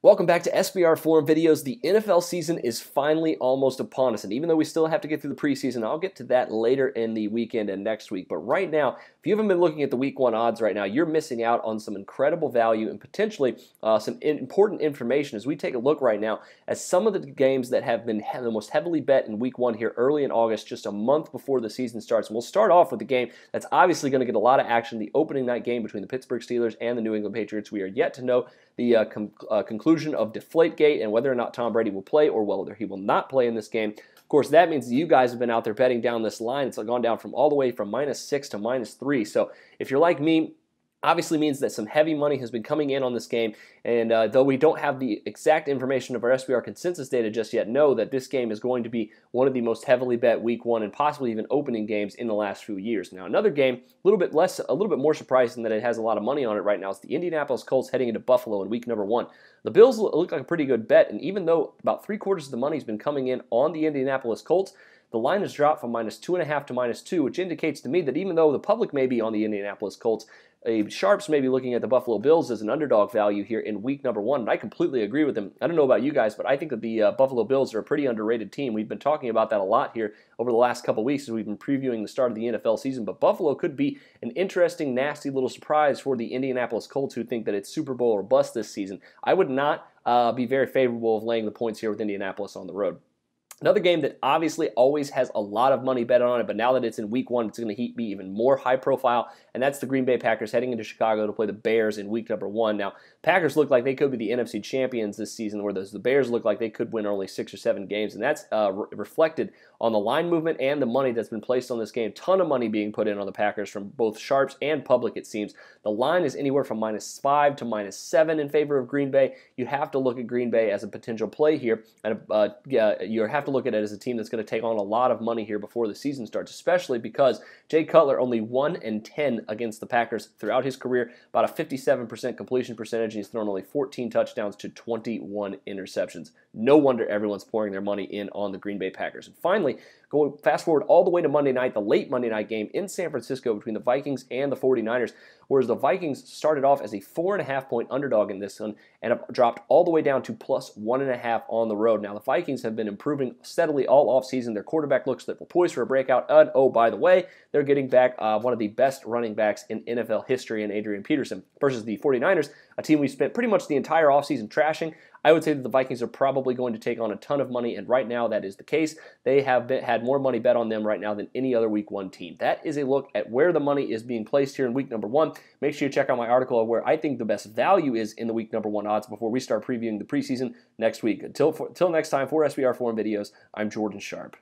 Welcome back to SBR Forum Videos. The NFL season is finally almost upon us, and even though we still have to get through the preseason, I'll get to that later in the weekend and next week. But right now, if you haven't been looking at the Week 1 odds right now, you're missing out on some incredible value and potentially some important information as we take a look right now at some of the games that have been the most heavily bet in Week 1 here early in August, just a month before the season starts. And we'll start off with the game that's obviously going to get a lot of action, the opening night game between the Pittsburgh Steelers and the New England Patriots. We are yet to know the conclusion of Deflategate and whether or not Tom Brady will play or whether he will not play in this game. Of course, that means that you guys have been out there betting down this line. It's gone down from all the way from -6 to -3. So if you're like me, obviously means that some heavy money has been coming in on this game, and though we don't have the exact information of our SBR consensus data just yet, know that this game is going to be one of the most heavily bet Week 1 and possibly even opening games in the last few years. Now, another game, a little bit more surprising that it has a lot of money on it right now, is the Indianapolis Colts heading into Buffalo in Week number 1. The Bills look like a pretty good bet, and even though about 3/4 of the money has been coming in on the Indianapolis Colts, the line has dropped from -2.5 to -2, which indicates to me that even though the public may be on the Indianapolis Colts, sharps may be looking at the Buffalo Bills as an underdog value here in Week number 1, and I completely agree with them. I don't know about you guys, but I think that the Buffalo Bills are a pretty underrated team. We've been talking about that a lot here over the last couple weeks as we've been previewing the start of the NFL season, but Buffalo could be an interesting, nasty little surprise for the Indianapolis Colts who think that it's Super Bowl or bust this season. I would not be very favorable of laying the points here with Indianapolis on the road. Another game that obviously always has a lot of money bet on it, but now that it's in Week 1, it's going to be even more high profile, and that's the Green Bay Packers heading into Chicago to play the Bears in Week number 1. Now, Packers look like they could be the NFC champions this season, whereas the Bears look like they could win only 6 or 7 games, and that's reflected on the line movement and the money that's been placed on this game. Ton of money being put in on the Packers from both sharps and public, it seems. The line is anywhere from -5 to -7 in favor of Green Bay. You have to look at Green Bay as a potential play here, and you have to look at it as a team that's going to take on a lot of money here before the season starts, especially because Jay Cutler only 1-10 against the Packers throughout his career, about a 57% completion percentage, and he's thrown only 14 touchdowns to 21 interceptions. No wonder everyone's pouring their money in on the Green Bay Packers. And finally, going fast forward all the way to Monday night, the late Monday night game in San Francisco between the Vikings and the 49ers, whereas the Vikings started off as a 4.5-point underdog in this one and have dropped all the way down to +1.5 on the road. Now, the Vikings have been improving steadily all offseason. Their quarterback looks like they're poised for a breakout, and oh, by the way, they're getting back one of the best running backs in NFL history in Adrian Peterson versus the 49ers, a team we spent pretty much the entire offseason trashing. I would say that the Vikings are probably going to take on a ton of money, and right now that is the case. They have had more money bet on them right now than any other Week 1 team. That is a look at where the money is being placed here in Week number 1. Make sure you check out my article of where I think the best value is in the Week number 1 odds before we start previewing the preseason next week. Until next time, for SBR Forum Videos, I'm Jordan Sharp.